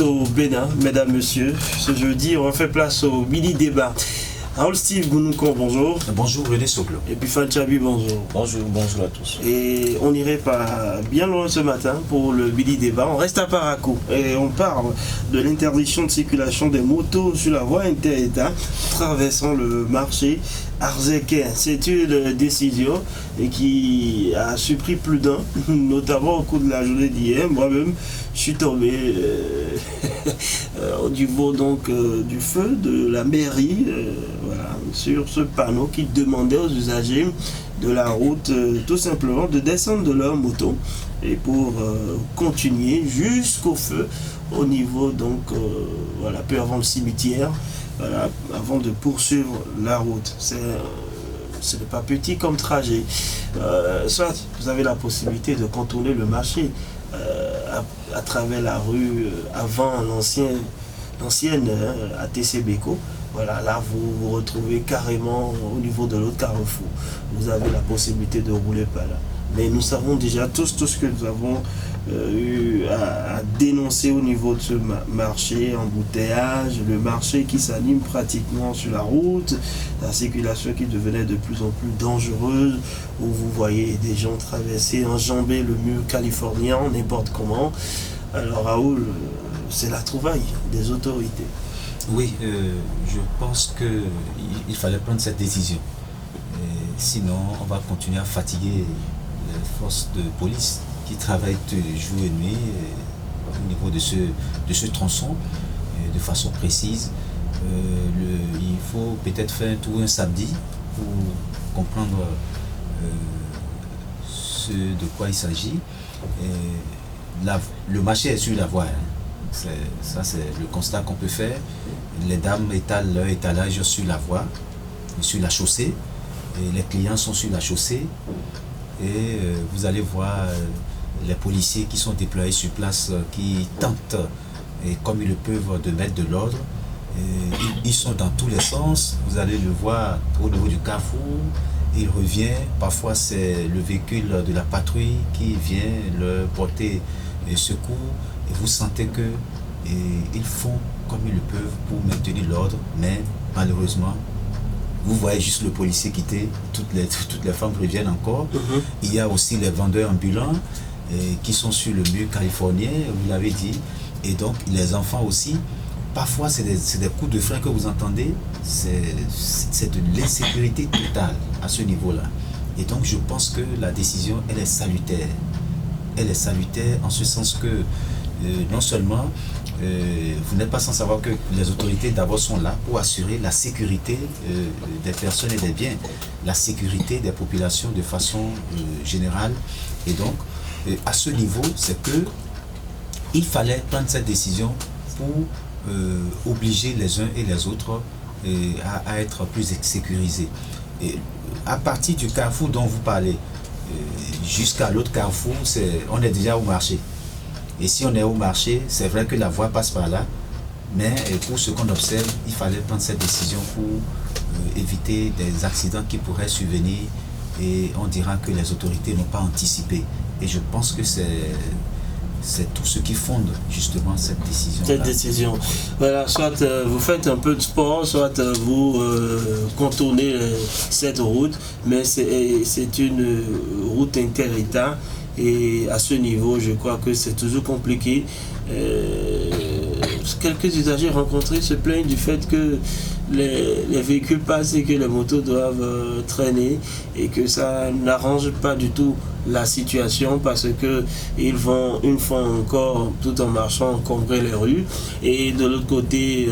au Bénin, mesdames, messieurs. Ce jeudi, on fait place au mini débat. Raoul Steve Gounouko, bonjour. Bonjour René Soglo. Et puis Fanchabi, bonjour. Bonjour à tous. Et on n'irait pas bien loin ce matin pour le mini débat. On reste à Parakou et on parle de l'interdiction de circulation des motos sur la voie inter-État traversant le marché arzéquin. C'est une décision qui a surpris plus d'un, notamment au cours de la journée d'hier. Moi-même, je suis tombé au niveau donc du feu de la mairie, voilà, sur ce panneau qui demandait aux usagers de la route tout simplement de descendre de leur moto et pour continuer jusqu'au feu au niveau donc voilà, peu avant le cimetière. Voilà, avant de poursuivre la route. Ce n'est pas petit comme trajet. Soit vous avez la possibilité de contourner le marché à travers la rue avant l'ancienne ATC Beko. Voilà, là vous vous retrouvez carrément au niveau de l'autre carrefour. Vous avez la possibilité de rouler par là. Mais nous savons déjà tout ce que nous avons eu à dénoncer au niveau de ce marché, embouteillage, le marché qui s'anime pratiquement sur la route, la circulation qui devenait de plus en plus dangereuse, où vous voyez des gens traverser, enjamber le mur californien, n'importe comment. Alors Raoul, c'est la trouvaille des autorités. Oui, je pense qu'il fallait prendre cette décision. Sinon, on va continuer à fatiguer les forces de police qui travaillent jour et nuit au niveau de ce tronçon de façon précise. Il faut peut-être faire un tour un samedi pour comprendre ce de quoi il s'agit. Le marché est sur la voie. Ça, c'est le constat qu'on peut faire. Les dames étalent leur étalage sur la voie, sur la chaussée. Et les clients sont sur la chaussée. Et vous allez voir les policiers qui sont déployés sur place, qui tentent, et comme ils le peuvent, de mettre de l'ordre. Ils sont dans tous les sens. Vous allez le voir au niveau du carrefour. Il revient. Parfois, c'est le véhicule de la patrouille qui vient leur porter secours. Et vous sentez que ils font comme ils le peuvent pour maintenir l'ordre. Mais malheureusement, vous voyez juste le policier quitter, toutes les femmes reviennent encore. Il y a aussi les vendeurs ambulants qui sont sur le mur californien, vous l'avez dit. Et donc les enfants aussi. Parfois c'est des coups de frein que vous entendez. C'est de l'insécurité totale à ce niveau-là. Et donc je pense que la décision, elle est salutaire. Elle est salutaire en ce sens que non seulement vous n'êtes pas sans savoir que les autorités d'abord sont là pour assurer la sécurité des personnes et des biens, la sécurité des populations de façon générale. Et donc, à ce niveau, c'est que il fallait prendre cette décision pour obliger les uns et les autres à être plus sécurisés. Et à partir du carrefour dont vous parlez, jusqu'à l'autre carrefour, on est déjà au marché. Et si on est au marché, c'est vrai que la voie passe par là, mais pour ce qu'on observe, il fallait prendre cette décision pour éviter des accidents qui pourraient survenir, et on dira que les autorités n'ont pas anticipé. Et je pense que c'est tout ce qui fonde justement cette décision. Cette décision. Voilà, soit vous faites un peu de sport, soit vous contournez cette route, mais c'est une route inter-État. Et à ce niveau, je crois que c'est toujours compliqué. Quelques usagers rencontrés se plaignent du fait que les véhicules passent et que les motos doivent traîner et que ça n'arrange pas du tout la situation parce que ils vont une fois encore tout en marchant encombrer les rues. Et de l'autre côté,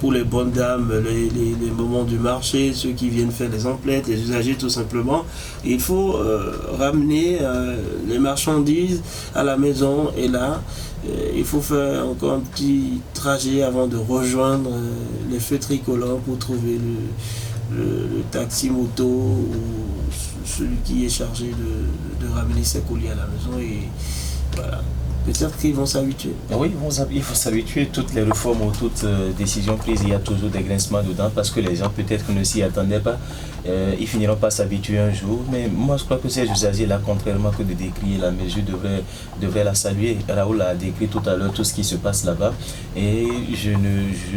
pour les bonnes dames, les moments du marché, ceux qui viennent faire les emplettes, les usagers tout simplement, il faut ramener les marchandises à la maison. Et là, il faut faire encore un petit trajet avant de rejoindre les feux tricolores pour trouver le taxi moto ou celui qui est chargé de ramener ses colis à la maison. Et voilà. peut-être qu'ils vont s'habituer. Oui, il faut s'habituer. Toutes les réformes ou toutes décisions prises, il y a toujours des grincements dedans parce que les gens peut-être ne s'y attendaient pas. Ils finiront par s'habituer un jour. Mais moi, je crois que ces usagers-là, contrairement que de décrire la mesure, devraient la saluer. Raoul a décrit tout à l'heure tout ce qui se passe là-bas. Et je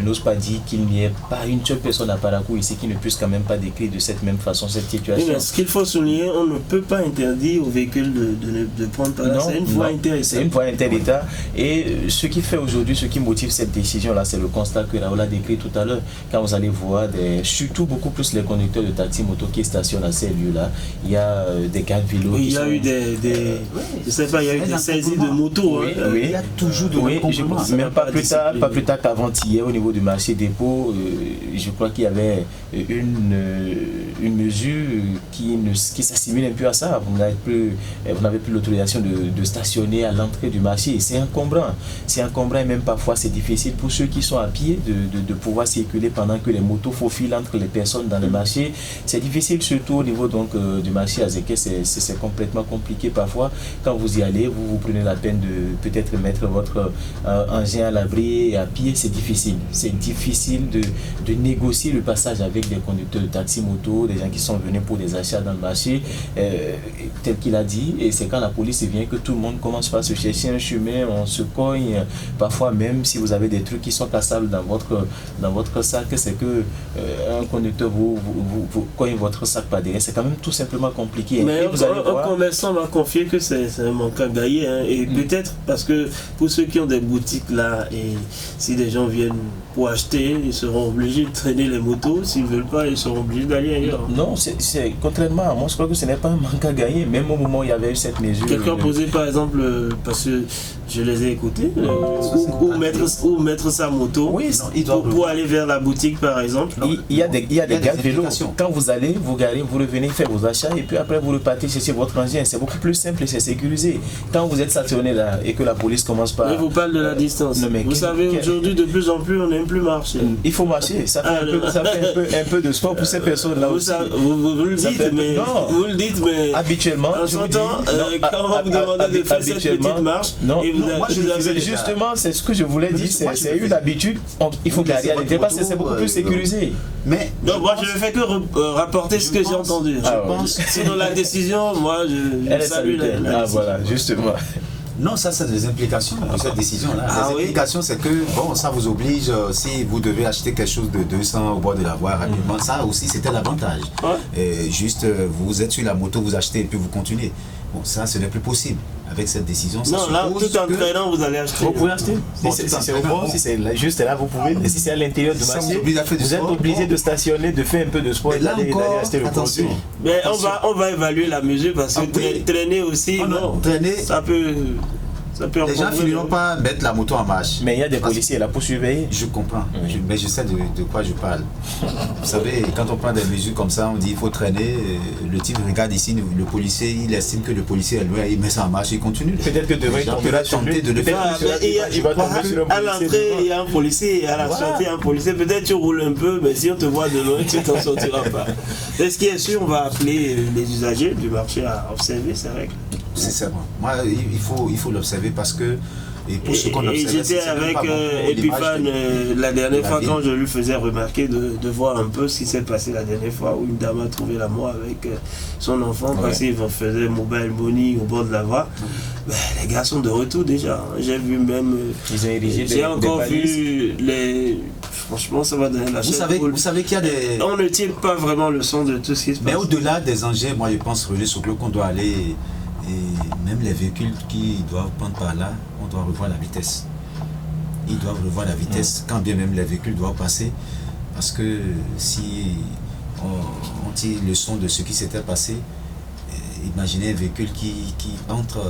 n'ose pas dire qu'il n'y ait pas une seule personne à Parakou ici qui ne puisse quand même pas décrire de cette même façon cette situation. Oui, mais ce qu'il faut souligner, on ne peut pas interdire aux véhicules de prendre par là. C'est une voie inter-État. C'est une voie inter-État. Et ce qui fait aujourd'hui, ce qui motive cette décision-là, c'est le constat que Raoul a décrit tout à l'heure. Quand vous allez voir, surtout beaucoup plus les conducteurs de taxi moto qui stationnent à ces lieux-là, il y a des gars de vélo. Oui, il y a eu je sais pas, il y a eu des saisies de motos. Oui, hein. oui. Il y a toujours de l'encombrement. Même pas plus tard qu'avant-hier, au niveau du marché dépôt, je crois qu'il y avait une mesure qui s'assimile un peu à ça. Vous n'avez plus l'autorisation de stationner à l'entrée du marché. C'est encombrant. C'est encombrant et même parfois c'est difficile pour ceux qui sont à pied de pouvoir circuler pendant que les motos faufilent entre les personnes dans le marché. C'est difficile surtout au niveau donc, du marché à Zéké. C'est complètement compliqué parfois. Quand vous y allez, vous prenez la peine de peut-être mettre votre engin à l'abri et à pied. C'est difficile. C'est difficile de négocier le passage avec des conducteurs de taxi moto, des gens qui sont venus pour des achats dans le marché, tel qu'il a dit. Et c'est quand la police vient que tout le monde commence par se chercher un chemin, on se cogne. Parfois même si vous avez des trucs qui sont cassables dans votre sac, c'est que un conducteur vous cogne votre sac par derrière. C'est quand même tout simplement compliqué. Mais un commerçant m'a confié que c'est un manque à gagner. Hein, et peut-être parce que pour ceux qui ont des boutiques là, et si des gens viennent pour acheter, ils seront obligés de traîner les motos. S'ils ne veulent pas, ils seront obligés d'aller ailleurs. Non, c'est contrairement à moi, je crois que ce n'est pas un manque à gagner. Même au moment où il y avait eu cette mesure. Quelqu'un posait par exemple, parce que je les ai écoutés, ou mettre sa moto pour aller vers la boutique par exemple. Il y a des gars de vélo. Quand vous allez, vous garez, vous revenez faire vos achats et puis après vous repartez chercher votre engin. C'est beaucoup plus simple et c'est sécurisé. Quand vous êtes stationné là et que la police commence par... Je vous parle de la distance. Vous savez, aujourd'hui de plus en plus on n'aime plus marcher. Il faut marcher. Ça fait un peu de sport pour ces personnes-là aussi. Vous le dites, mais habituellement, en son temps, quand on vous demandait de faire cette petite marche, justement, c'est ce que je voulais dire, c'est une habitude, il faut garer à l'intérieur parce que c'est beaucoup plus sécurisé. Mais non, moi je ne fais que rapporter ce que j'ai entendu. Je pense, sinon la décision, moi je salue la voilà, justement. Non, ça c'est des implications de cette décision-là. Les implications, c'est que bon, ça vous oblige, si vous devez acheter quelque chose de 200 au bord de la voie rapidement, ça aussi c'était l'avantage. Juste, vous êtes sur la moto, vous achetez et puis vous continuez. Bon, ça ce n'est plus possible. Avec cette décision, ça non, là, tout en traînant, vous allez acheter. Vous pouvez acheter. Si c'est au bord, si c'est juste là, vous pouvez. Mais si c'est à l'intérieur du marché, vous êtes obligé de stationner, de faire un peu de sport et d'aller acheter le produit. Mais on va évaluer la mesure parce que traîner aussi, traîner, ça peut les gens finiront par mettre la moto en marche. Mais il y a des policiers là pour surveiller. Je comprends, mais je sais de quoi je parle. Vous savez, quand on prend des mesures comme ça, on dit il faut traîner. Le type regarde ici, le policier, il estime que le policier est loin, il met ça en marche, il continue. Peut-être que demain il tombera tenter de le faire. À l'entrée, il y a un policier, et à la sortie, il y a un policier. Peut-être tu roules un peu, mais si on te voit de loin, tu t'en sortiras pas. Et ce qui est sûr, on va appeler les usagers du marché à observer ces règles. Sincèrement, moi, il faut l'observer parce que et pour ce qu'on observe, j'étais avec Epiphane la dernière fois quand je lui faisais remarquer de voir un peu ce qui s'est passé la dernière fois où une dame a trouvé la mort avec son enfant parce qu'il faisait mobile money au bord de la voie. Les gars sont de retour déjà. J'ai vu même. Ils ont érigé j'ai encore vu les. Franchement, ça va donner la chaîne. Vous savez qu'il y a des. On ne tire pas vraiment le son de tout ce qui se passe. Mais au-delà des engins, moi je pense Roger Soklo qu'on doit aller. Et même les véhicules qui doivent prendre par là, on doit revoir la vitesse. Ils doivent revoir la vitesse, quand bien même les véhicules doivent passer. Parce que si on tire le son de ce qui s'était passé, imaginez un véhicule qui entre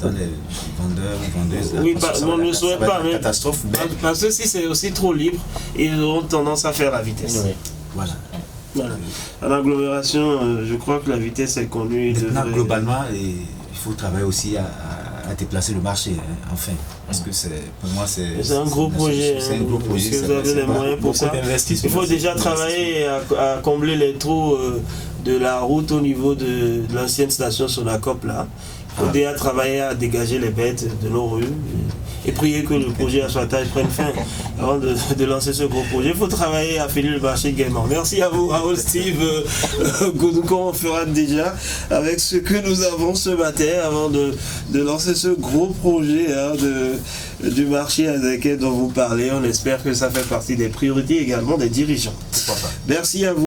dans les vendeurs ou vendeuses. Oui, on ne souhaite pas. Une catastrophe. Parce que si c'est aussi trop libre, ils auront tendance à faire la vitesse. Oui. Voilà. En agglomération, je crois que la vitesse est connue. Maintenant, globalement, il faut travailler aussi à déplacer le marché, enfin. Parce que pour moi, c'est un gros projet. C'est un gros projet. Si vous avez les moyens pour ça, il faut déjà travailler à combler les trous de la route au niveau de l'ancienne station Sonacop là, ODA travailler à dégager les bêtes de nos rues et prier que le projet Assoitage prenne fin avant de lancer ce gros projet. Il faut travailler à finir le marché gaiement. Merci à vous, Raoul, Steve. On fera déjà avec ce que nous avons ce matin avant de lancer ce gros projet du marché dont vous parlez. On espère que ça fait partie des priorités également des dirigeants. Merci à vous.